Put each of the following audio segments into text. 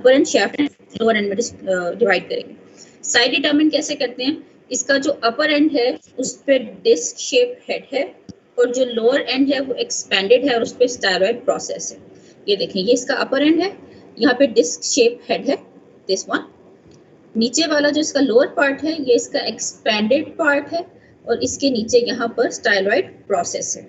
Upper and shaft lower and में divide करेंगे। Size determine कैसे करते हैं? इसका जो अपर एंड है उस पे डिस्क शेप हेड है और जो लोअर एंड है वो एक्सपेंडेड है और उस पे स्टाइलॉइड प्रोसेस है। ये देखें, ये इसका अपर एंड है, यहाँ पे डिस्क शेप हेड है, दिस वन। नीचे वाला जो इसका लोअर पार्ट है ये इसका एक्सपेंडेड पार्ट है और इसके नीचे यहाँ पर स्टाइलॉइड प्रोसेस है।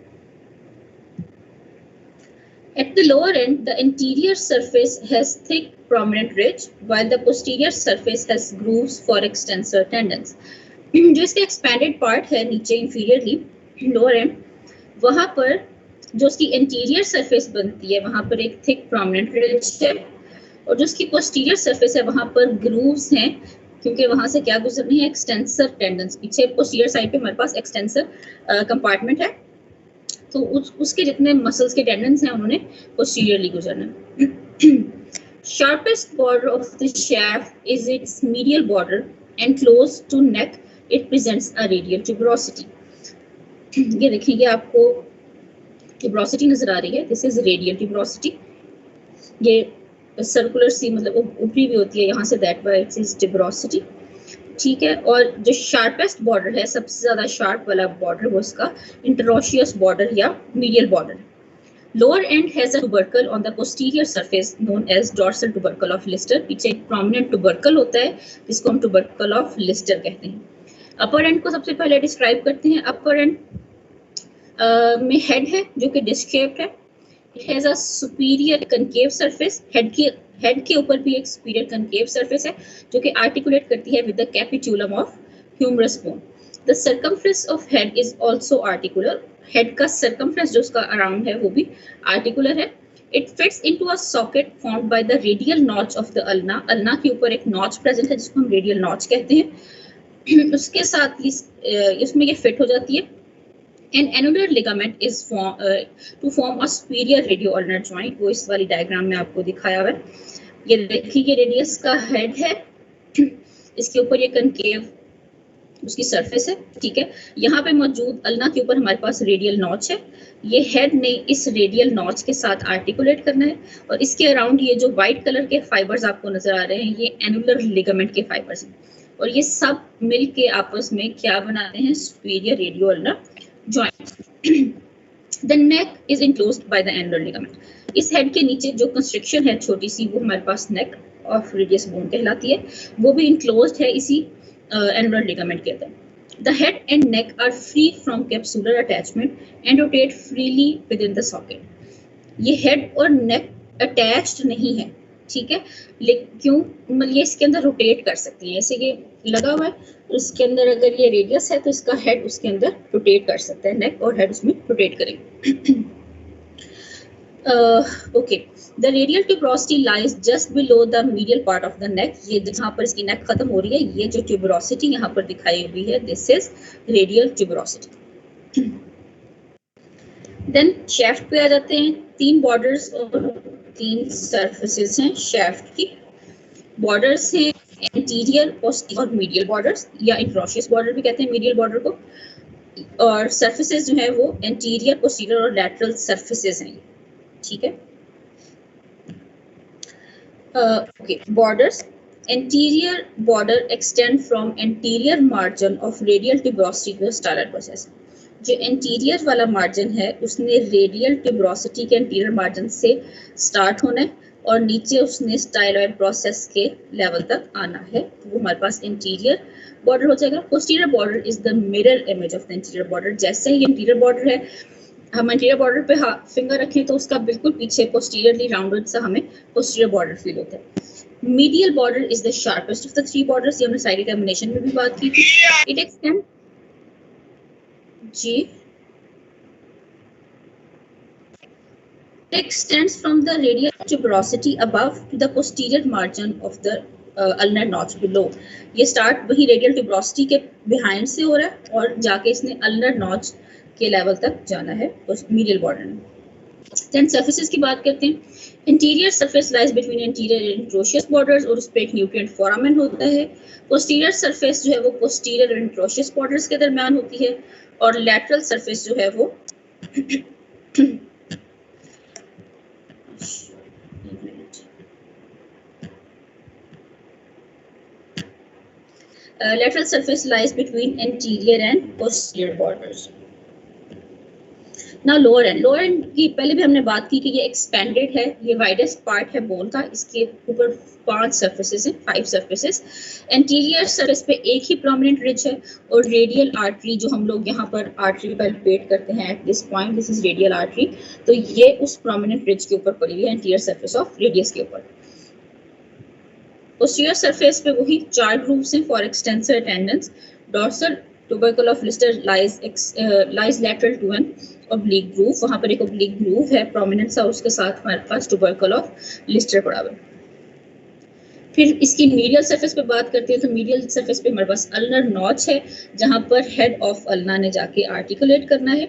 At the lower end, the interior surface has thick prominent ridge, while the posterior surface has grooves for extensor tendons. जो इसका expanded part है नीचे inferiorly lower end, वहाँ पर जो इसकी interior surface बनती है वहाँ पर एक thick prominent ridge है और जो इसकी posterior surface है वहाँ पर grooves हैं क्योंकि वहाँ से क्या गुजरनी है, extensor tendons। पीछे posterior side पे हमारे पास extensor compartment है तो उसके जितने मसल्स के टेंडन्स हैं उन्होंने पोस्टीरियरली गुजरना। Sharpest border of the shaft is its medial border and close to neck it presents a radial tuberosity. ये देखिए आपको tuberosity नजर आ रही है, this is radial tuberosity। ये सर्कुलर सी मतलब ऊपरी भी होती है यहाँ से, that by it is tuberosity, ठीक है। और जो शार्पेस्ट बॉर्डर है, सबसे ज्यादा शार्प वाला बॉर्डर, वो इसका इंटरोशियस बॉर्डर या medial border. Lower end has a tubercle on the posterior surface known as dorsal tubercle of Lister. पीछे एक प्रोमिनेंट ट्यूबरकल होता है जिसको हम ट्यूबरकल ऑफ लिस्टर कहते हैं। अपर एंड को सबसे पहले डिस्क्राइब करते हैं। अपर एंड में हेड है जो कि डिस्क शेप्ड है। It has a superior concave surface. Head के ऊपर भी एक सुपीरियर कनकेव सरफेस है जो कि आर्टिकुलेट करती है with the capitulum of humerus bone. The circumference of head is also articular. Head का सर्कमफ्रेंस जो उसका अराउंड है वो भी आर्टिकुलर है। It fits into a socket formed by the radial notch of the ulna. Ulna के ऊपर एक नॉच प्रेजेंट है जिसको हम रेडियल नॉच कहते हैं। उसके साथ इसमें ये फिट हो जाती है। An annular ligament is to form a superior radio-ulnar joint। वो इस वाली डायग्राम में आपको दिखाया हुआ है। ये देखिए, ये रेडियस का हेड है, इसके ऊपर ये कनकेव उसकी सरफेस है, ठीक है। यहाँ पे मौजूद अल्ना के ऊपर हमारे पास रेडियल नॉच है। ये हेड ने इस रेडियल नॉच के साथ आर्टिकुलेट करना है और इसके अराउंड ये जो व्हाइट कलर के फाइबर्स आपको नजर आ रहे हैं ये एनुलर लिगामेंट के फाइबर्स हैं और ये सब मिल के आपस में क्या बनाते हैं, superior radio-ulnar joint. The neck is enclosed by the annular ligament। इस हेड के नीचे जो कंस्ट्रक्शन है छोटी सी वो हमारे पास नेक ऑफ रेडियस बोन कहलाती है, वो भी इनक्लोज्ड है इसी एनुलर लिगामेंट के अंदर। The head and neck are free from capsular attachment and rotate freely within the socket। ये हेड और नेक अटैच्ड नहीं है, ठीक है, लेकिन क्यों, मतलब ये इसके अंदर रोटेट कर सकती है। जैसे ये लगा हुआ है, उसके अंदर अगर ये रेडियस है तो इसका हेड उसके अंदर रोटेट कर सकता है, नेक और हेड उसमें रोटेट करेंगे। Okay, the radial tuberosity lies just below the medial part of the neck. ये जहाँ पर इसकी नेक खत्म हो रही है, ये जो ट्यूबरोसिटी यहाँ पर दिखाई हुई है, this is radial tuberosity. Then shaft पे आ जाते हैं। 3 बॉर्डर्स और 3 सरफेसेस हैं शेफ्ट की। बॉर्डर्स हैं इंटीरियर, पोस्टीरियर और मीडियल बॉर्डर्स, या इंट्रोशियस बॉर्डर भी कहते हैं मीडियल बॉर्डर को। और सरफेसेस जो है वो इंटीरियर, पोस्टीरियर और लैटरल सरफेसेस हैं, ठीक है। Okay, borders. Anterior border extend from anterior margin of radial tuberosity to the styloid process। जो एंटीरियर वाला मार्जिन है उसने रेडियल ट्यूबरोसिटी के एंटीरियर मार्जिन से स्टार्ट होना है और नीचे उसने स्टाइलॉइड प्रोसेस के लेवल तक आना है, तो वो हमारे पास इंटीरियर बॉर्डर हो जाएगा। Posterior border is the mirror image of the interior border. जैसे ही इंटीरियर बॉर्डर है, हम इंटीरियर बॉर्डर पे फिंगर रखें तो उसका बिल्कुल पीछे पोस्टीरियरली राउंडेड सा हमें पोस्टीरियर बॉर्डर फील होता है। Medial border is the sharpest of the 3 borders. ये हमने साइड डिटर्मिनेशन में भी बात की थी। इट एक्सटेंड जी extends from the radial tuberosity above to the posterior margin of the ulnar notch below। ये स्टार्ट वही रेडियल ट्यूबरोसिटी के बिहाइंड से हो रहा है और जाके इसने अल्नर नॉच के लेवल तक जाना है मीडियल बॉर्डर में। देन सरफेसेस की बात करते हैं। Interior surface lies between interior and interosseous borders और उस पे एक न्यूट्रिएंट फोरामेन होता है। पोस्टीरियर सरफेस जो है वो पोस्टीरियर और इंट्रोशियस बॉर्डर्स के दरमियान होती है और लैटरल सरफेस जो है वो lateral surface lies between anterior and posterior borders. Now lower end की पहले भी हमने बात की कि ये expanded है, ये widest part है बोन का, इसके ऊपर 5 surfaces हैं, 5 surfaces. Anterior surface पे एक ही prominent ridge है और radial artery जो हम लोग यहाँ पर artery palpate करते हैं at this point, this is radial artery, तो ये उस prominent ridge के ऊपर पड़ी हुई है, anterior surface of radius के ऊपर. Posterior surface पे वही 4 grooves हैं for extensor tendons. Dorsal tubercle of Lister lies lateral to an oblique groove. वहाँ पर एक oblique groove है prominent सा, उसके साथ हमारे पास tubercle of Lister पड़ा हुआ है. फिर इसकी medial surface पे बात करते हैं तो medial surface पे हमारे पास ulnar notch है जहाँ पर head of ulna ने जाके articulate करना है.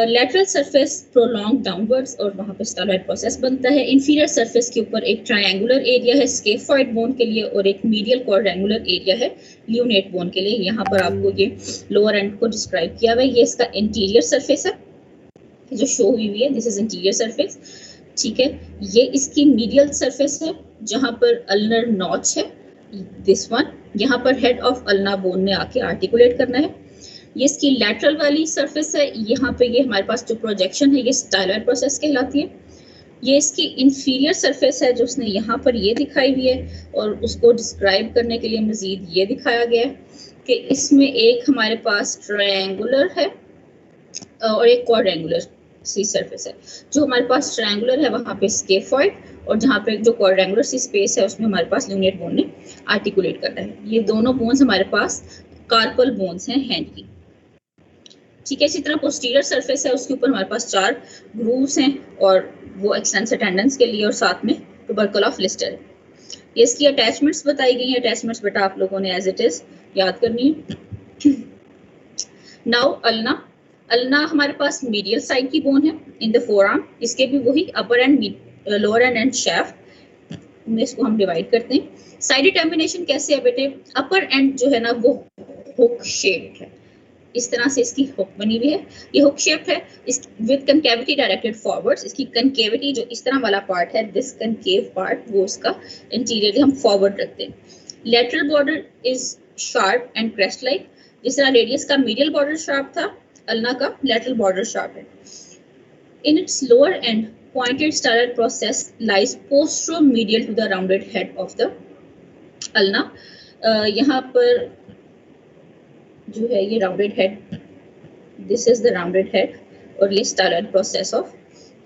Lateral surface prolonged downwards और वहाँ पे styloid process बनता है. Inferior surface के ऊपर एक triangular area है scaphoid bone के लिए और एक medial quadrangular area है lunate bone के लिए. यहाँ पर आपको ये lower end को describe किया हुआ है. ये इसका interior surface है जो show हुई है. This is interior surface. ठीक है, ये इसकी medial surface है जहाँ पर ulnar notch है. This one, यहाँ पर head of ulna bone ने आके articulate करना है. ये इसकी lateral वाली surface है, यहाँ पे ये हमारे पास जो projection है ये styloid process कहलाती है. ये इसकी inferior surface है जो उसने यहाँ पर ये दिखाई हुई है और उसको describe करने के लिए मजीद ये दिखाया गया है कि इसमें एक हमारे पास triangular है और एक quadrangular सी surface है. जो हमारे पास triangular है वहाँ पे scaphoid और जहाँ पे जो quadrangular सी space है उसमें हमारे पास lunate bone ने articulate करना है. ये दोनों bones हमारे पास carpal bones हैं hand की. ठीक है, इसी तरह पोस्टीरियर सरफेस है उसके ऊपर हमारे पास 4 ग्रूव्स हैं और वो एक्सटेंसर टेंडन्स के लिए और साथ में ट्यूबरकल ऑफ लिस्टर है. ये इसकी अटैचमेंट्स बताई गई हैं. अटैचमेंट्स बेटा आप लोगों ने एज इट इज याद करनी है. नाउ अल्ना हमारे पास मीडियल साइड की बोन है इन द फोरआर्म. इसके भी वही अपर एंड लोअर एंड शाफ्ट में इसको हम डिवाइड करते हैं. साइड टर्मिनेशन कैसे है बेटे? अपर एंड जो है ना वो हुक शेप्ड है, इस तरह से इसकी हुक बनी हुई है. ये हुक शेप है इस विद कनकेविटी डायरेक्टेड फॉरवर्ड्स. इसकी कनकेविटी जो इस तरह वाला पार्ट है, दिस कनकेव पार्ट, वो इसका इंटीरियर हम फॉरवर्ड रखते हैं. Lateral border is sharp and crest like. जिस तरह रेडियस का मीडियल बॉर्डर शार्प था, अल्ना का लेटरल बॉर्डर शार्प है. In its lower and pointed styloid process lies posteromedial to the rounded head of the ulna. यहाँ पर जो है ये rounded head, this is the rounded head और ये styloid process ऑफ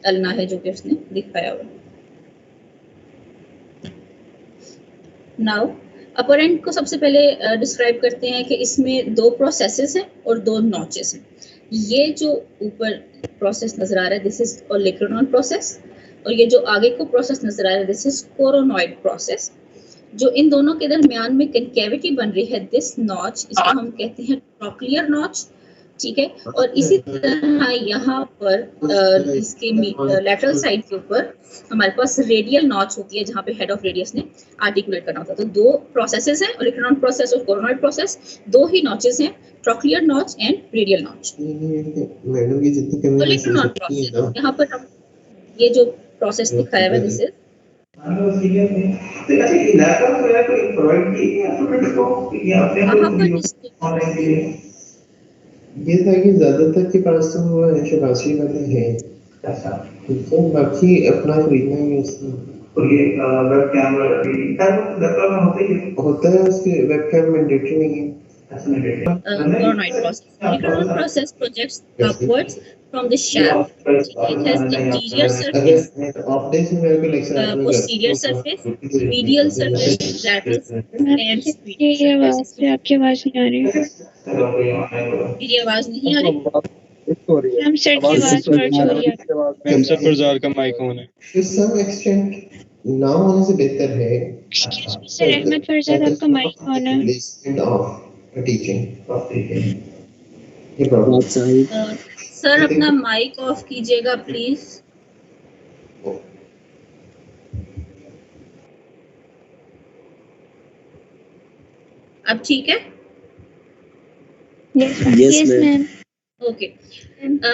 अल्ना है जो कि उसने दिखाया हुआ. नाउ अपर एंड को सबसे पहले डिस्क्राइब करते हैं कि इसमें 2 प्रोसेसेस हैं और 2 नॉचेस हैं. ये जो ऊपर प्रोसेस नजर आ रहा है दिस इज ओलेक्रोनॉन प्रोसेस और ये जो आगे को प्रोसेस नजर आ रहा है दिस इज कोरोनॉइड प्रोसेस. जो इन दोनों के दरमियान में कनकेविटी बन रही है, दिस नॉच, इसको हम कहते हैं ट्रोक्लियर नॉच. ठीक है, और इसी तरह यहाँ पर इसके लेटरल साइड के ऊपर हमारे पास रेडियल नॉच होती है जहाँ पे हेड ऑफ रेडियस ने आर्टिकुलेट करना होता है. तो 2 प्रोसेसेस हैं, ओलेक्रोनॉन प्रोसेस और कोरोनॉइड प्रोसेस. 2 ही नॉचेस हैं, trochlear notch and radial notch. Olecranon process यहाँ पर ये जो प्रोसेस दिखाया हुआ है दिस इज ये था कि ज्यादातर के पास तो वो शबाशी वाले हैं. अच्छा, तो बाकी अपना खरीदना है उसमें. और ये वेब कैमरा होता है उसके वेब कैम मैंडेटरी नहीं है. Coronary process projects upwards from the shaft. It has anterior surface, posterior surface, medial surface, lateral and superior surface. आपकी आवाज नहीं आ रही. मेरी आवाज नहीं आ रही? हम सर की आवाज मर्ज हो रही है. हमसे फरजार का माइक ऑन है. टू सम एक्सटेंट ना होने से बेहतर है. Excuse me sir, Ahmed Farzad आपका माइक ऑन है. Placement of teaching. ये सर अपना माइक ऑफ कीजिएगा प्लीज. अब ठीक है? Yes ma'am. ओके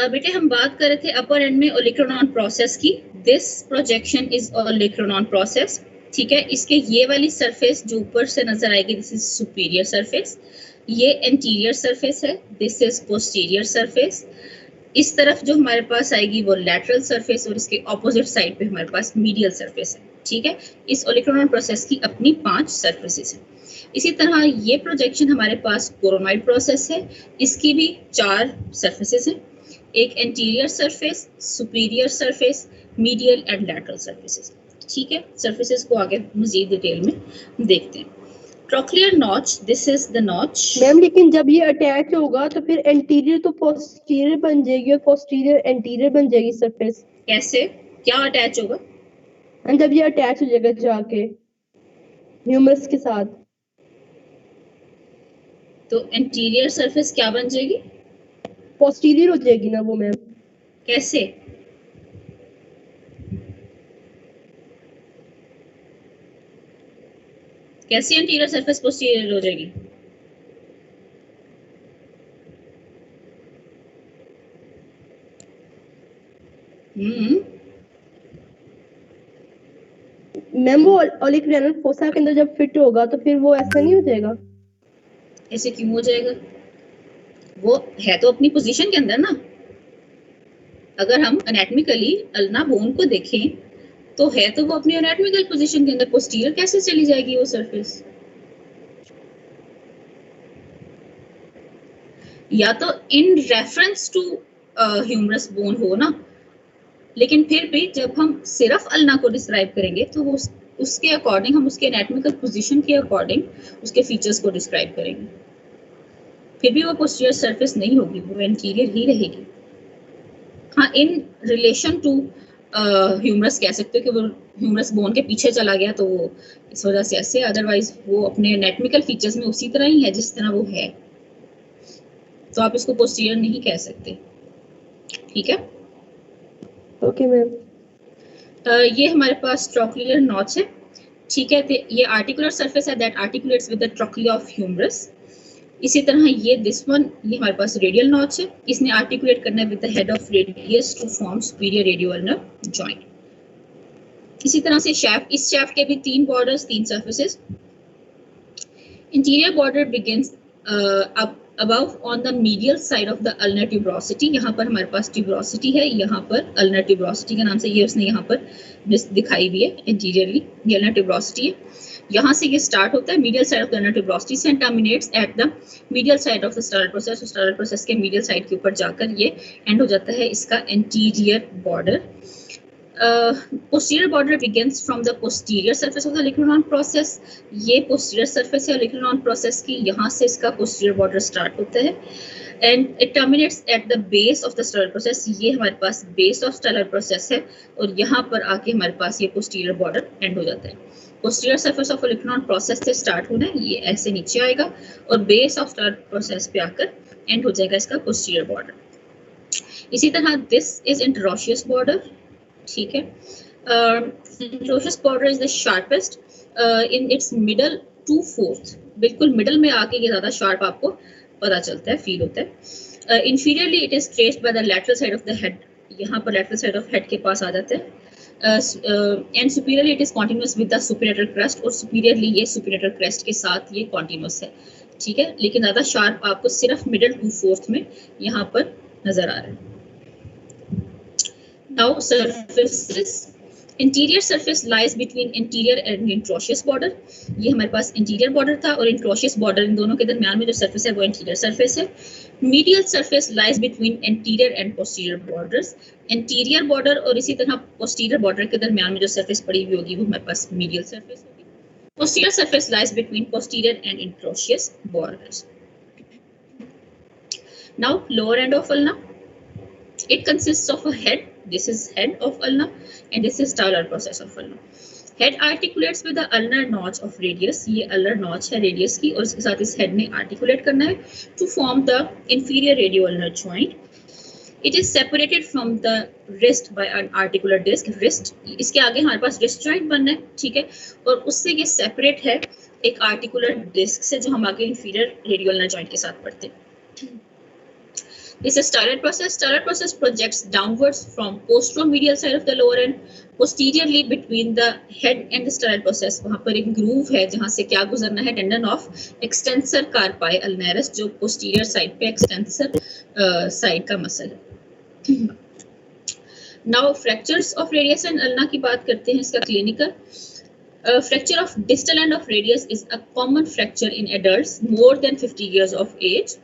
बेटे, हम बात कर रहे थे अपर एंड में ओलेक्रोनॉन प्रोसेस की. This projection is olecranon process. ठीक है, इसके ये वाली सरफेस जो ऊपर से नजर आएगी, दिस इज सुपीरियर सरफेस, ये एंटीरियर सरफेस है, दिस इज पोस्टीरियर सरफेस। इस तरफ जो हमारे पास आएगी वो लैटरल सरफेस, और इसके ऑपोजिट साइड पे हमारे पास मीडियल सरफेस है। ठीक है, इस ओलिक्रोनॉन प्रोसेस की अपनी 5 सरफेसेस हैं। इसी तरह ये प्रोजेक्शन हमारे पास कोरोनॉइड प्रोसेस है, इसकी भी 4 सरफेसेस हैं, एक anterior surface, superior surface, medial and lateral surfaces. ठीक है, सरफेसेस को आगे मजीद डिटेल में देखते हैं। Trochlear notch, this is the notch. Ma'am लेकिन जब ये अटैच होगा तो फिर एंटीरियर तो पोस्टीरियर बन जाएगी और पोस्टीरियर एंटीरियर बन जाएगी सरफेस। कैसे, क्या अटैच होगा? एंड जब ये अटैच हो जाएगा जाके ह्यूमरस के साथ, तो एंटीरियर सरफेस क्या बन जाएगी? पोस्टीरियर हो जाएगी ना वो मैम। कैसे? कैसे एंटीरियर सरफेस पोस्टीरियर हो जाएगी? मैम वो ओलिक्रेनल फोसा के अंदर जब फिट होगा तो फिर वो ऐसा नहीं हो जाएगा? ऐसे क्यों हो जाएगा? वो है तो अपनी पोजीशन के अंदर ना। अगर हम एनाटॉमिकली अल्ना बोन को देखें तो है तो वो अपनी एनाटॉमिकल पोजीशन के अंदर, पोस्टीरियर कैसे चली जाएगी वो सरफेस? या तो in reference to humerus bone हो ना, लेकिन फिर भी जब हम सिर्फ अल्ना को डिस्क्राइब करेंगे तो वो उसके अकॉर्डिंग, हम उसके एनाटॉमिकल पोजीशन के अकॉर्डिंग उसके फीचर्स को डिस्क्राइब करेंगे। फिर भी वो पोस्टीरियर सरफेस नहीं होगी, वो एंटीरियर ही रहेगी। हाँ, इन रिलेशन टू ह्यूमरस कह सकते हो कि वो ह्यूमरस बोन के पीछे चला गया तो वो इस वजह से ऐसे, अदरवाइज वो अपने एनाटॉमिकल फीचर्स में उसी तरह ही है जिस तरह वो है, तो आप इसको पोस्टीरियर नहीं कह सकते। ठीक है, ओके मैम। ये हमारे पास ट्रोक्लियर नॉच है। ठीक है, तो ये आर्टिकुलर सरफेस है that articulates with the trochlea of humerus. इसी तरह ये दिस वन, ये हमारे पास रेडियल नॉच है, इसने आर्टिकुलेट करना है with the head of radius to form superior radio ulnar joint. इसी तरह से शैफ्ट, इस शैफ्ट के भी 3 borders, 3 surfaces. Interior border begins above on the medial side of the ulnar tuberosity। यहाँ पर हमारे पास tuberosity है, यहाँ पर ulnar tuberosity के नाम से ये उसने यहाँ पर दिखाई भी है इंटीरियरली, ये ulnar tuberosity है। यहाँ से ये स्टार्ट होता है medial side of the ulnar tuberosity से and terminates at the medial side of the styloid process. Styloid process के मीडियल साइड के ऊपर जाकर ये एंड हो जाता है इसका interior border. posterior border begins from the posterior surface of the olecranon process। ये posterior surface है olecranon process की, यहाँ से इसका posterior border start होता है and it terminates at the base of the stellar process। ये हमारे पास base of stellar process है और यहाँ पर आके हमारे पास ये posterior border end हो जाता है। posterior surface of olecranon process से start होना है, ये ऐसे नीचे आएगा और base of stellar process पे आकर end हो जाएगा इसका posterior border। इसी तरह this is interosseous border। ठीक है, interosseous border is the sharpest in its middle to fourth। बिल्कुल मिडल में आके ये ज्यादा शार्प आपको पता चलता है, फील होता है। inferiorly it is traced by the lateral side of the head। यहाँ पर lateral side of head के पास आ जाता है। and superiorly it is continuous with the supinator crest। और superiorly ये supinator crest के साथ ये continuous है। ठीक है, लेकिन ज्यादा शार्प आपको सिर्फ मिडल टू फोर्थ में यहाँ पर नजर आ रहा है। Now surfaces, interior surface lies between anterior and interosseous border। ये हमारे पास interior border था और interosseous border, इन दोनों के दरमियान में जो surface है वो interior surface है। Medial surface lies between anterior and posterior borders। anterior border और इसी तरह posterior border के दरमियान में जो surface पड़ी हुई होगी वो हमारे पास medial surface होगी। Posterior surface lies between posterior and interosseous borders। Now lower end of ulna, it consists of a head। This is head of ulna and this is talar process of ulna। Head articulates with the ulnar notch of radius। ये ulnar notch है radius की और इसके साथ इस head ने articulate करना है to form the inferior radio-ulnar joint। It is separated from the wrist by an articular disc। wrist, इसके आगे हमारे पास wrist joint बनना है, ठीक है, और उससे ये separate है एक articular disc से जो हम आगे inferior radio-ulnar joint के साथ पढ़ते हैं। This is styloid process. Styloid process projects downwards from posteromedial side of the lower end, posteriorly between the head and the styloid process. वहाँ पर एक groove है जहाँ से क्या गुजरना है, tendon of extensor carpi ulnaris, जो posterior side पे extensor side का muscle है. Now fractures of radius and ulna की बात करते हैं, इसका clinical. Fracture of distal end of radius is a common fracture in adults more than 50 years of age.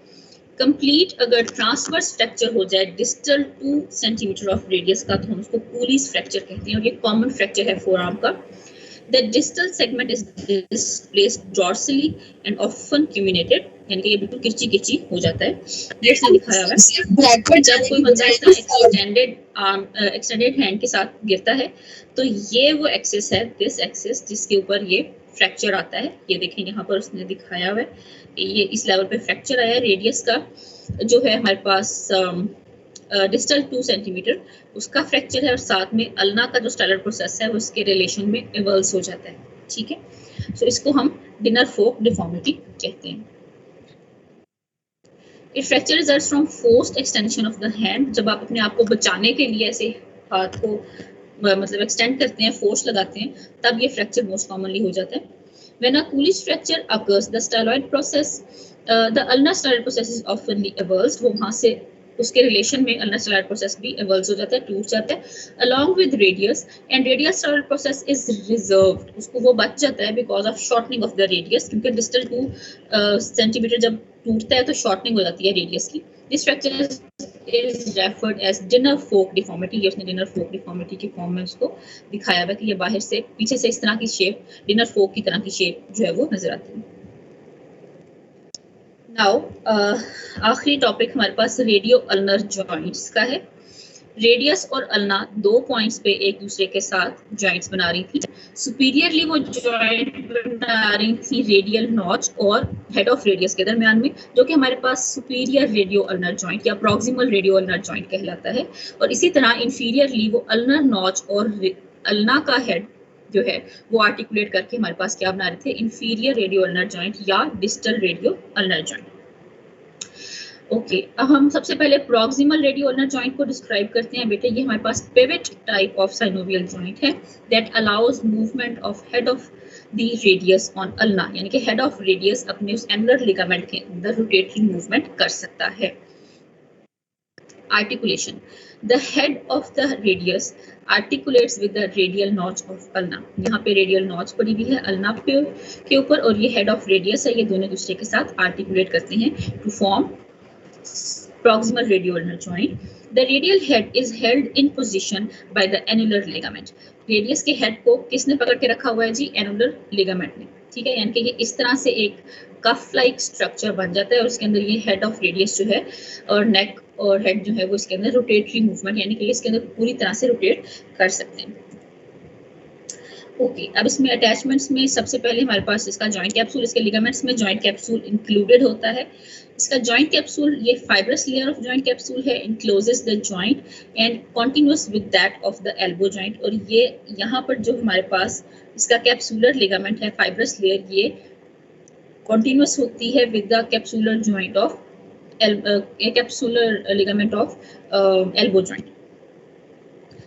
Complete अगर ट्रांसवर्स फ्रैक्चर हो जाए डिस्टल 2 सेंटीमीटर ऑफ रेडियस का तो हम उसको कूलीज फ्रैक्चर कहते हैं और ये कॉमन फ्रैक्चर है फोर आर्म का. The distal segment is displaced dorsally and often comminuted, यानी कि ये बिल्कुल किरची किरची हो जाता है. ये इसमें दिखाया हुआ है. जब कोई बंदा एक्सटेंडेड हैंड के साथ गिरता है तो ये वो एक्सिस है, दिस एक्सिस जिसके ऊपर ये फ्रैक्चर आता है. ये देखें यहाँ पर उसने दिखाया हुआ है, ये इस लेवल पे फ्रैक्चर आया. रेडियस का जो है हमारे पास डिस्टल 2 सेंटीमीटर उसका फ्रैक्चर है और साथ में अल्ना का जो स्टाइलर प्रोसेस है वो इसके रिलेशन में इवल्स हो जाता है. ठीक है, सो इसको हम डिनर फोक डिफॉर्मिटी कहते हैं. It fracture results from forced extension of the hand. जब आप अपने आप को बचाने के लिए ऐसे हाथ को मतलब एक्सटेंड करते हैं, फोर्स लगाते हैं, तब ये फ्रैक्चर मोस्ट कॉमनली हो जाता है. When a Cooley's fracture occurs, the styloid process, the ulnar styloid process is oftenly avulsed. वो वहाँ से उसके रिलेशन में ulnar styloid process भी avulse हो जाता है, टूट जाता है, along with radius. And radial styloid process is reserved. उसको वो बच जाता है because of shortening of the radius, क्योंकि distal 2 सेंटीमीटर जब टूटता है तो shortening हो जाती है radius की. This fracture is referred as dinner fork deformity. ये उसने dinner fork deformity की फॉर्म में उसको दिखाया हुआ कि ये बाहर से पीछे से इस तरह की शेप, dinner fork की तरह की शेप जो है वो नजर आती है. नाउ आखिरी टॉपिक हमारे पास रेडियो अल्नर जॉइंट्स का है. रेडियस और अल्ना 2 पॉइंट्स पे एक दूसरे के साथ जॉइंट्स बना रही थी. सुपीरियरली वो जॉइंट बना रही थी रेडियल नॉच और हेड ऑफ रेडियस के दरमियान में, जो कि हमारे पास सुपीरियर रेडियो अल्नर जॉइंट या प्रॉक्सिमल रेडियो अल्नर जॉइंट कहलाता है. और इसी तरह इंफीरियरली वो अल्नर नॉच और अल्ना का हेड जो है वो आर्टिकुलेट करके हमारे पास क्या बना रहे थे, इंफीरियर रेडियो अल्नर जॉइंट या distal radio ulnar joint. Okay, अब हम सबसे पहले प्रॉक्सिमल रेडियो अल्नर जॉइंट को डिस्क्राइब करते हैं. बेटे ये हमारे पास pivot type of synovial joint है that allows movement of head of the radius on ulna, यानी कि हेड ऑफ रेडियस अपने उस एनुलर लिगामेंट के अंदर रोटेटरी मूवमेंट कर सकता है. Articulation. The head of the radius articulates with the radial notch of ulna. यहाँ पे रेडियल नॉच पड़ी हुई है अल्ना के ऊपर और ये हेड ऑफ रेडियस है, ये दोनों दूसरे के साथ आर्टिकुलेट करते हैं to form proximal radial ulnar joint. The radial head is held in position by the annular ligament. Radius के हेड को किसने पकड़ के रखा हुआ है जी, एनुलर लिगामेंट ने. ठीक है, यानी कि ये इस तरह से एक कफ लाइक स्ट्रक्चर बन जाता है और उसके अंदर ये हेड ऑफ रेडियस जो है और नेक और हेड जो है वो इसके अंदर रोटेटरी मूवमेंट, यानी कि इसके अंदर पूरी तरह से रोटेट कर सकते हैं. ओके, अब इसमें अटैचमेंट्स में सबसे पहले हमारे पास इसका जॉइंट कैप्सूल, इसके लिगामेंट्स में जॉइंट कैप्सूल इंक्लूडेड होता है. इसका जॉइंट कैप्सूल ये fibrous layer of joint capsule है, encloses the joint and continuous with that of the elbow joint. और ये यहाँ पर जो हमारे पास इसका कैप्सूलर लिगामेंट है, फाइब्रस लेयर, ये कॉन्टिन्यूस होती है with the capsular joint of capsular ligament of elbow joint.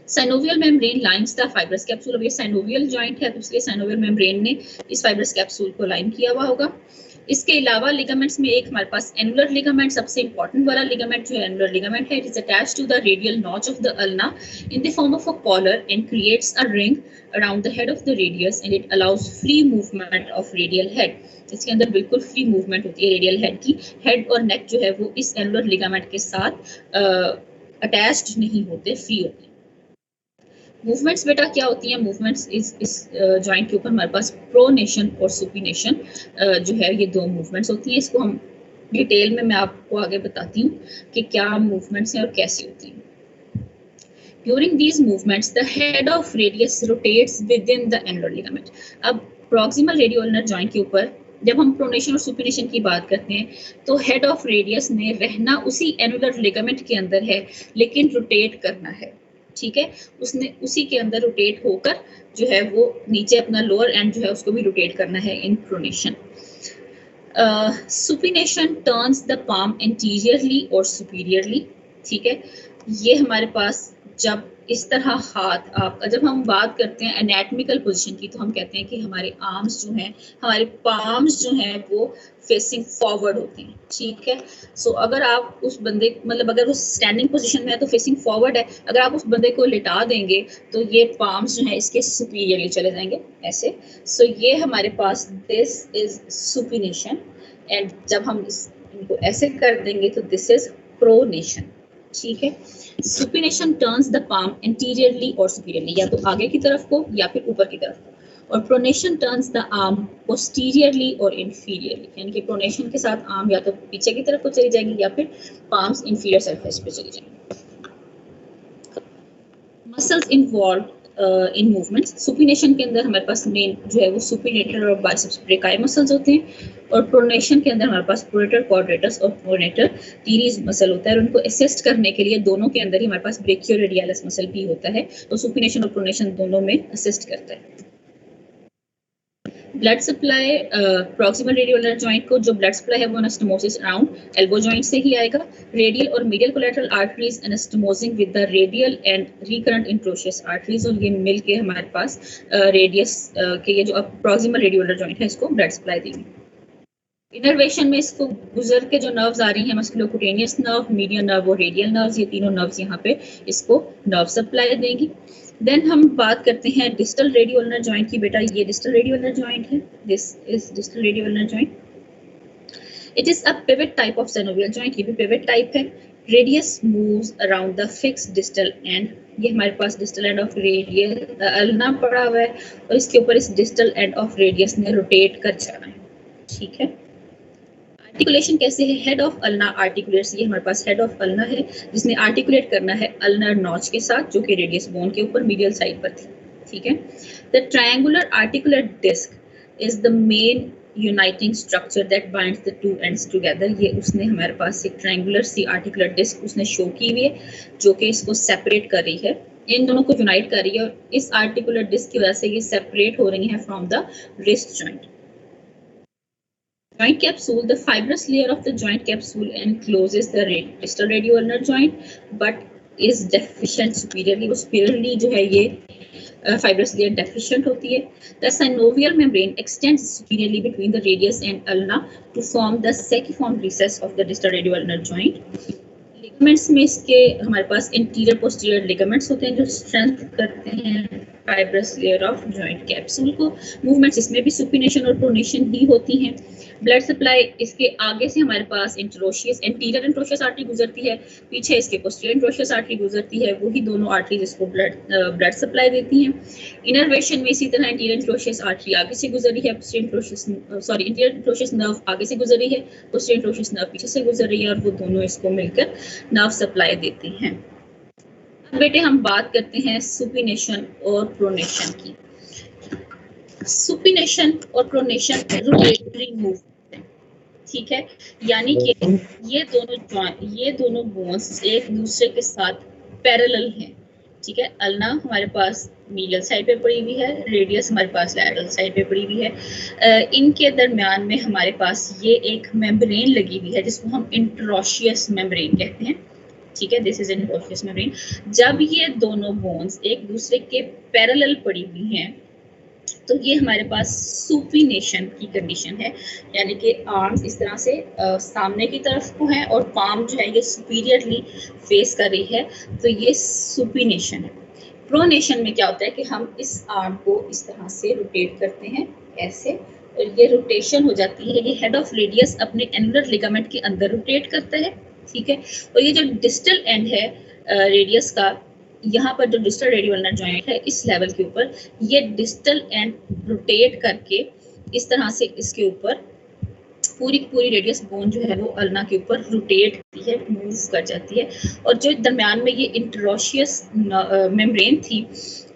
Synovial membrane lines the fibrous capsule. अब ये साइनोवियल जॉइंट है तो इसलिए साइनोवियल मेम्ब्रेन ने इस फाइब्रस कैप्सूल को लाइन किया हुआ होगा. इसके अलावा लिगामेंट्स में एक हमारे पास एनुलर लिगामेंट, सबसे इंपॉर्टेंट वाला लिगामेंट जो एनुलर लिगामेंट है, it is attached to the radial notch of the ulna in the form of a collar and creates a ring around the head of the radius and it allows free movement of radial head. इसके अंदर बिल्कुल free movement होती है radial head की. Head और नेक जो है वो इस एनुलर लिगामेंट के साथ अटैच्ड नहीं होते, फ्री होते हैं. मूवमेंट्स बेटा क्या होती हैं, मूवमेंट्स इस जॉइंट के ऊपर हमारे पास प्रोनेशन और सुपिनेशन जो है ये 2 मूवमेंट्स होती हैं. इसको हम डिटेल में मैं आपको आगे बताती हूँ कि क्या मूवमेंट्स हैं और कैसी होती हैं. During these movements the head of radius rotates with in the annular ligament. अब प्रॉक्सिमल रेडियो अल्नर जॉइंट के ऊपर जब हम प्रोनेशन और सुपिनेशन की बात करते हैं तो हेड ऑफ रेडियस ने रहना उसी एनुलर लिगामेंट के अंदर है लेकिन रोटेट करना है. ठीक है, उसने उसी के अंदर रोटेट होकर जो है वो नीचे अपना लोअर एंड जो है उसको भी रोटेट करना है in pronation. Supination turns the palm anteriorly और सुपीरियरली, ठीक है। ये हमारे पास जब इस तरह हाथ आपका, जब हम बात करते हैं एनाटॉमिकल पोजीशन की, तो हम कहते हैं कि हमारे आर्म्स जो हैं, हमारे पाम्स जो हैं वो फेसिंग फॉरवर्ड होते हैं, ठीक है। सो अगर आप उस बंदे, मतलब अगर वो स्टैंडिंग पोजीशन में है तो फेसिंग फॉरवर्ड है, अगर आप उस बंदे को लिटा देंगे तो ये पाम्स जो हैं इसके सुपीरियरली चले जाएंगे ऐसे। सो ये हमारे पास दिस इज सुपिनेशन, एंड जब हम इनको ऐसे कर देंगे तो दिस इज प्रोनेशन, ठीक है। Supination turns the palm anteriorly और सुपीरियरली, या तो आगे की तरफ को या फिर ऊपर की तरफ को, और pronation turns the arm posteriorly और इंफीरियरली, यानी कि प्रोनेशन के साथ आर्म या तो पीछे की तरफ को चली जाएगी या फिर पाम्स इंफीरियर सरफेस पे चली जाएंगी। Muscles involve in movements, supination के अंदर हमारे पास मेन जो है वो सुपिनेटर और बाइसेप्स ब्रेकाई मसल्स होते हैं, और प्रोनेशन के अंदर हमारे पास प्रोनेटर क्वाड्रेटस और प्रोनेटर टीरीज मसल होता है, और उनको असिस्ट करने के लिए दोनों के अंदर ही हमारे पास ब्रेकियोरेडियलिस मसल भी होता है, तो सुपिनेशन और प्रोनेशन दोनों में असिस्ट करता है। Blood supply, proximal radioulnar joint को जो ब्लड सप्लाई है वो एनास्टोमोसिस अराउंड एल्बो जॉइंट से ही आएगा। रेडियल और medial collateral arteries anastomosing with the radial and recurrent interosseous arteries, और ये मिल के हमारे पास रेडियस के ये जो प्रॉक्सिमल रेडियोलर जॉइंट है इसको ब्लड सप्लाई देंगे। इनर्वेशन में इसको गुजर के जो नर्व्स आ रही हैं, मस्कुलोक्यूटेनियस नर्व, मीडियन नर्व और रेडियल नर्व्स, ये तीनों नर्व्स यहाँ पे इसको नर्व सप्लाई देंगी। देन हम बात करते हैं डिस्टल रेडियोलर जॉइंट की। बेटा ये डिस्टल रेडियोलर जॉइंट है, this is distal radioulnar joint. It is a pivot type of synovial joint, ये भी पिवट टाइप है। Radius moves around the fixed distal end, ये हमारे पास distal end of radius ulna पड़ा हुआ है, और इसके ऊपर इस डिस्टल एंड ऑफ रेडियस ने रोटेट कर जाना है, ठीक है। आर्टिकुलेशन कैसे है? हेड ऑफ अल्ना आर्टिकुलेट्स, ये हमारे पास हेड ऑफ अल्ना है जिसने आर्टिकुलेट करना है अल्नर नॉच के साथ, जो कि रेडियस बोन के ऊपर मीडियल साइड पर थी, ठीक है। The triangular articular disc is the main uniting structure that binds the two ends together, ये उसने हमारे पास एक ट्रायंगुलर सी आर्टिकुलर डिस्क उसने शो की हुई है जो कि इसको सेपरेट कर रही है, इन दोनों को यूनाइट कर रही है, और इस आर्टिकुलर डिस्क की वजह से ये सेपरेट हो रही है from the wrist joint. Joint capsule, the fibrous layer of the joint capsule encloses the distal radioulnar joint, but is deficient superiorly. वो superiorly जो है ये fibrous layer deficient होती है. The synovial membrane extends superiorly between the radius and ulna to form the sacciform recess of the distal radioulnar joint. Ligaments में इसके हमारे पास interior posterior ligaments होते हैं जो स्ट्रेंथ करते हैं fibrous layer of joint capsule को। मूवमेंट्स इसमें भी सुपिनेशन और प्रोनेशन ही होती हैं। ब्लड सप्लाई इसके आगे से हमारे पास इंट्रोशियस एंटीरियर इंट्रोशियस आर्टरी गुजरती है, पीछे इसके पोस्टीरियर इंट्रोशियस आर्टरी गुजरती है, वही दोनों आर्टरीज इसको ब्लड सप्लाई देती हैं। इनर्वेशन में इसी तरह इंटीरियर इंट्रोशियस आर्टरी आगे से गुजरी है, इंटीरियर इंट्रोशियस नर्व आगे से गुजरी है, पोस्टीरियर इंट्रोशियस नर्व पीछे से गुजर रही है, और वो दोनों इसको मिलकर नर्व सप्लाई देती हैं। अब बेटे हम बात करते हैं सुपिनेशन और प्रोनेशन की। सुपिनेशन और प्रोनेशन रोटेटरी मूव, ठीक है, यानी कि ये दोनों बोन्स एक दूसरे के साथ पैरेलल हैं, ठीक है। अल्ना हमारे पास मीडियल साइड पे पड़ी हुई है, रेडियस हमारे पास लैटरल साइड पे पड़ी हुई है। इनके दरमियान में हमारे पास ये एक मेम्ब्रेन लगी हुई है जिसको हम इंट्रोशियस मेम्ब्रेन कहते हैं, ठीक है, दिस इज इंट्रोशियस मेम्ब्रेन। जब ये दोनों बोन्स एक दूसरे के पैरेलल पड़ी हुई हैं तो ये हमारे पास सुपिनेशन की कंडीशन है, यानी कि आर्म्स इस तरह से सामने की तरफ को हैं और पाम जो है ये सुपीरियरली फेस कर रही है, तो ये सुपिनेशन है। प्रोनेशन में क्या होता है कि हम इस आर्म को इस तरह से रोटेट करते हैं ऐसे, और ये रोटेशन हो जाती है, ये हेड ऑफ रेडियस अपने एनुलर लिगामेंट के अंदर रोटेट करता है, ठीक है। और ये जो डिस्टल एंड है रेडियस का, यहाँ पर जो डिस्टल रेडियोल्नर जॉइंट है इस लेवल के ऊपर, ये डिस्टल एंड रोटेट करके इस तरह से इसके ऊपर पूरी रेडियस बोन जो है वो अल्ना के ऊपर रोटेट करती है, मूव कर जाती है, और जो दरमियान में ये इंट्रोशियस मेम्ब्रेन थी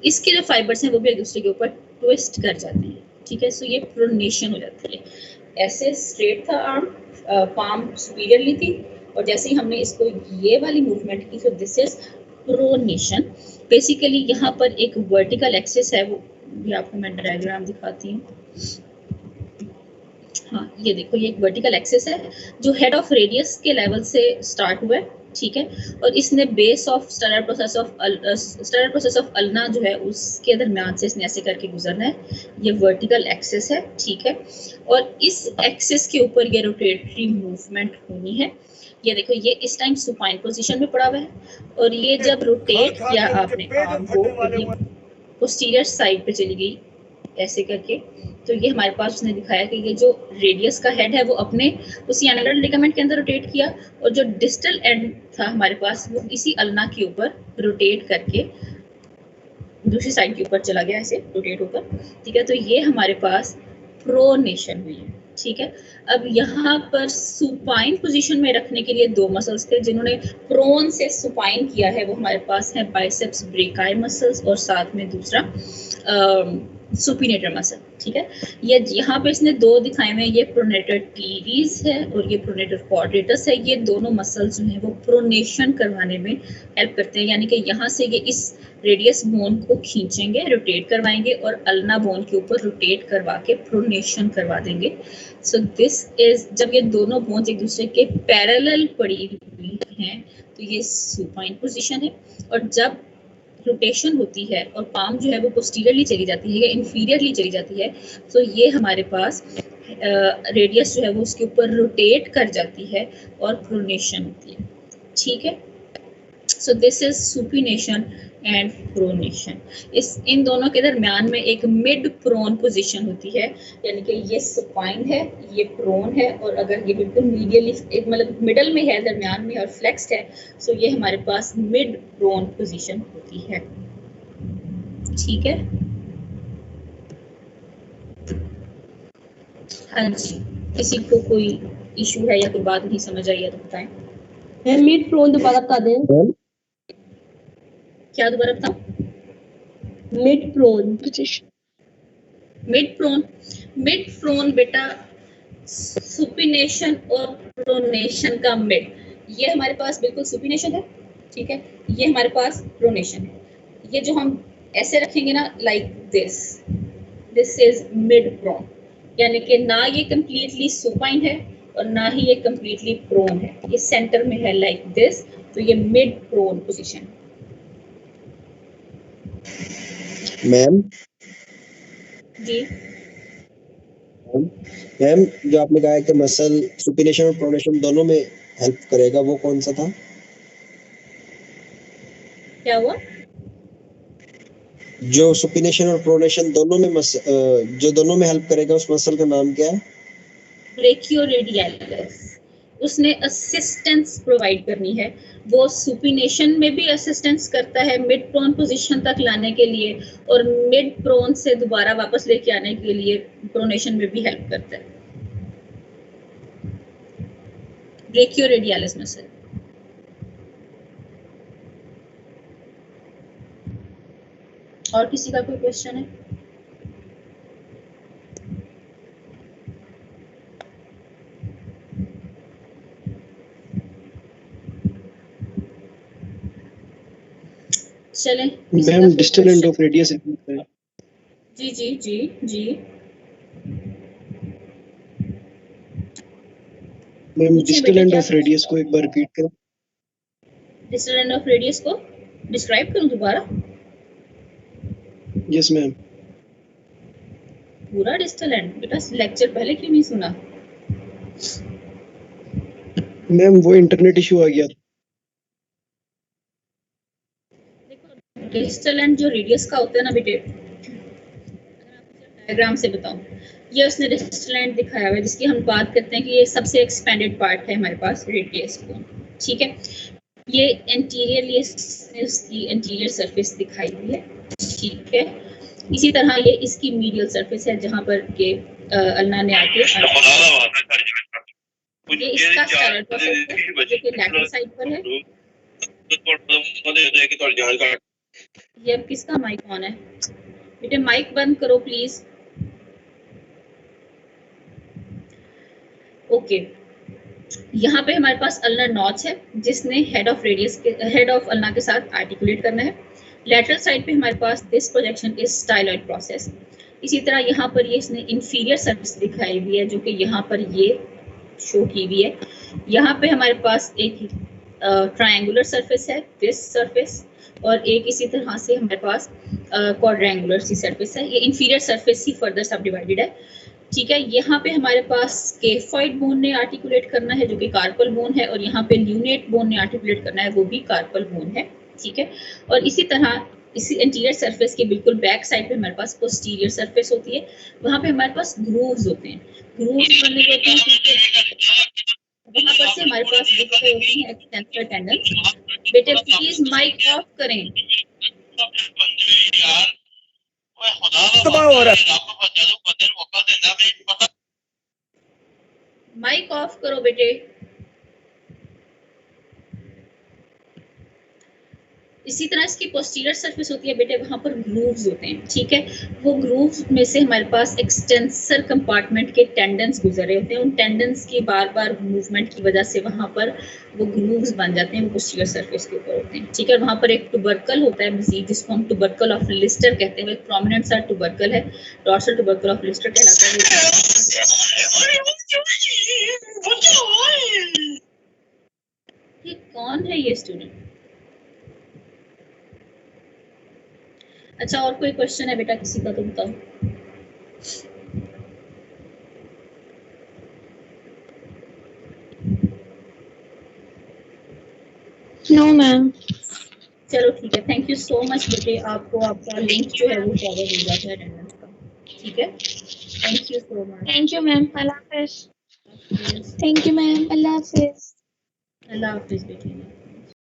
इसके जो फाइबर्स हैं वो भी एक दूसरे के ऊपर ट्विस्ट कर जाते हैं, ठीक है। सो ये प्रोनेशन हो जाती है। ऐसे स्ट्रेट था आर्म, पाम सुपीरियरली थी, और जैसे ही हमने इसको ये वाली मूवमेंट की, तो दिस इज प्रोनेशन। बेसिकली यहाँ पर एक वर्टिकल एक्सिस है, वो भी आपको मैं डायग्राम दिखाती हूँ। हाँ ये देखो, ये एक वर्टिकल एक्सिस है जो हेड ऑफ रेडियस के लेवल से स्टार्ट हुआ है, ठीक है, और इसने base of standard process of ulna जो है उसके दरमियान से इसने ऐसे करके गुजरना है। ये वर्टिकल एक्सिस है, ठीक है, और इस एक्सिस के ऊपर ये रोटेटरी मूवमेंट होनी है। ये देखो, ये इस टाइम सुपाइन पोजीशन में पड़ा हुआ है, और ये जब रोटेट किया आपने आर्म को, ये पोस्टीरियर साइड पे चली गई ऐसे करके, तो ये हमारे पास उसने दिखाया कि ये जो रेडियस का हेड है वो अपने उसी एनालर लिगामेंट के अंदर रोटेट किया, और जो डिस्टल एंड था हमारे पास वो इसी अल्ना के ऊपर रोटेट करके दूसरी साइड के ऊपर चला गया, ऐसे रोटेट होकर, ठीक है। तो ये हमारे पास प्रोनेशन हुई है, ठीक है। अब यहाँ पर सुपाइन पोजीशन में रखने के लिए दो मसल्स थे जिन्होंने प्रोन से सुपाइन किया है, वो हमारे पास है बाइसेप्स ब्रेकाई मसल्स और साथ में दूसरा सुपिनेटर मसल, ठीक है। ये यहाँ पे इसने दो दिखाए हुए हैं, ये प्रोनेटर टीरीज है और ये प्रोनेटर क्वाड्रेटस है। ये दोनों मसल्स जो हैं वो प्रोनेशन करवाने में हेल्प करते हैं, यानी कि यहाँ से ये इस रेडियस बोन को खींचेंगे, रोटेट करवाएंगे और अल्ना बोन के ऊपर रोटेट करवा के प्रोनेशन करवा देंगे। सो दिस इज, जब ये दोनों बोन्स एक दूसरे के पैरेलल पड़ी हुई हैं तो ये सुपाइन पोजीशन है, और जब रोटेशन होती है और पाम जो है वो पोस्टीरियरली चली जाती है या इंफीरियरली चली जाती है, तो ये हमारे पास रेडियस जो है वो उसके ऊपर रोटेट कर जाती है और प्रोनेशन होती है, ठीक है। So this is supination and pronation. इन दोनों के दरमियान में एक मिड प्रोन पोजीशन होती है, यानी कि ये सुपाइन है, ये प्रोन है, और अगर ये बिल्कुल मीडियली मतलब मिडल में है, दरमियान में और फ्लेक्स्ड है, सो ये हमारे पास मिड प्रोन पोजीशन होती है, ठीक है। हाँ जी, किसी को कोई इशू है या कोई बात नहीं समझ आई है तो बताएं। मिड प्रोन दोबारा बता दें। क्या दोबारा बताऊं? Mid prone position. Mid prone बेटा सुपिनेशन और प्रोनेशन का मिड, ये हमारे पास बिल्कुल सुपिनेशन है, ठीक है, ये हमारे पास प्रोनेशन है। ये जो हम ऐसे रखेंगे ना, like this is mid prone, यानी कि ना ये कंप्लीटली सुपाइन है और ना ही ये कंप्लीटली प्रोन है, ये सेंटर में है लाइक दिस, तो ये मिड प्रोन पोजीशन। मैम जी मैम, जो आपने कहा है कि मसल सुपिनेशन और प्रोनेशन दोनों में हेल्प करेगा, वो कौन सा था? क्या हुआ? जो सुपिनेशन और प्रोनेशन दोनों में जो दोनों में हेल्प करेगा उस मसल का नाम क्या है? ब्रेकियोरेडियलिस। उसने असिस्टेंस प्रोवाइड करनी है, वो सुपिनेशन में भी असिस्टेंस करता है मिड प्रोन पोजीशन तक लाने के लिए, और मिड प्रोन से दोबारा वापस लेके आने के लिए प्रोनेशन में भी हेल्प करता है। Brachioradialis muscle. और किसी का कोई क्वेश्चन है? चलें, ma'am distal end of radius. जी जी जी जी ma'am distal end of radius को एक बार रिपीट करें। डिस्टल एंड ऑफ रेडियस को डिस्क्राइब करूं दोबारा? Yes ma'am. पूरा डिस्टल एंड? बेटा लेक्चर पहले क्यों नहीं सुना? मैम वो इंटरनेट इशू आ गया। डिस्टल एंड जो रेडियस का होता है ना बेटे, डायग्राम से बताऊं, ये उसने डिस्टल एंड दिखाया हुआ है, जिसकी हम बात करते हैं कि ये सबसे एक्सपेंडेड पार्ट है हमारे पास रेडियस को, ठीक है। ये एंटीरियरली इसकी एंटीरियर सरफेस दिखाई हुई है, ठीक है। इसी तरह ये इसकी मीडियल सरफेस है जहां पर के अल्ना ने आके ये इसका स्टैंडर्ड प्रोसेस है जो कि लैटरल साइड पर है। ये अब किसका माइक ऑन है? बेटे माइक बंद करो प्लीज। ओके, यहाँ पे हमारे पास अल्नर नॉच है जिसने हेड ऑफ अल्ना के साथ आर्टिकुलेट करना है। लेटरल साइड पे हमारे पास this projection is styloid process. इसी तरह यहाँ पर ये इसने इंफीरियर सरफेस दिखाई हुई है जो कि यहाँ पर ये शो की हुई है। यहाँ पे हमारे पास एक ट्रायंगुलर सरफेस है, दिस सरफेस, और एक इसी तरह से हमारे पास क्वाड्रेंगुलर सी सरफेस है। ये इंफीरियर सरफेस ही फर्दर सब डिवाइडेड है, ठीक है। यहाँ पे हमारे पास स्केफॉइड बोन ने आर्टिकुलेट करना है जो कि कार्पल बोन है, और यहाँ पे ल्यूनेट बोन ने आर्टिकुलेट करना है, वो भी कार्पल बोन है, ठीक है। और इसी तरह इसी इंटीरियर सरफेस के बिल्कुल बैक साइड पे हमारे पास पोस्टीरियर सरफेस होती है, वहाँ पे हमारे पास ग्रूव्स होते हैं। ग्रूव्स बनने होते हैं क्योंकि वहाँ पर से हमारे पास दिख रहे होती हैं एक्सटेंसर टेंडन। बेटे प्लीज माइक ऑफ करें। माइक ऑफ करो बेटे। इसी तरह इसकी पोस्टीरियर सरफेस होती है बेटे, वहां पर ग्रूव्स होते हैं, ठीक है। वो ग्रूव्स में से हमारे पास एक्सटेंसर कंपार्टमेंट के टेंडन्स गुजर रहे होते हैं। उन टेंडन्स की बार बार मूवमेंट की वजह से वहां पर वो ग्रूव्स बन जाते हैं, वो पोस्टीरियर सरफेस के ऊपर होते हैं, ठीक है। वहां पर एक टुबरकल होता है मजीद, जिसको हम टुबरकल ऑफ लिस्टर कहते हैं। एक प्रोमिनेंट सा टुबरकल है, डॉर्सल टुबरकल ऑफ लिस्टर कहलाता है। ये कौन है ये स्टूडेंट? अच्छा, और कोई क्वेश्चन है बेटा किसी का तो बताओ। No ma'am. चलो ठीक है, थैंक यू सो मच बेटे। आपको आपका लिंक जो है वो फॉरवर्ड हो जाता है अटेंडेंस का, ठीक है। Thank you so much. Thank you ma'am. अल्लाह हाफिज। अल्लाह थैंक यू मैम। अल्लाह हाफिज। हाफिज बेटे।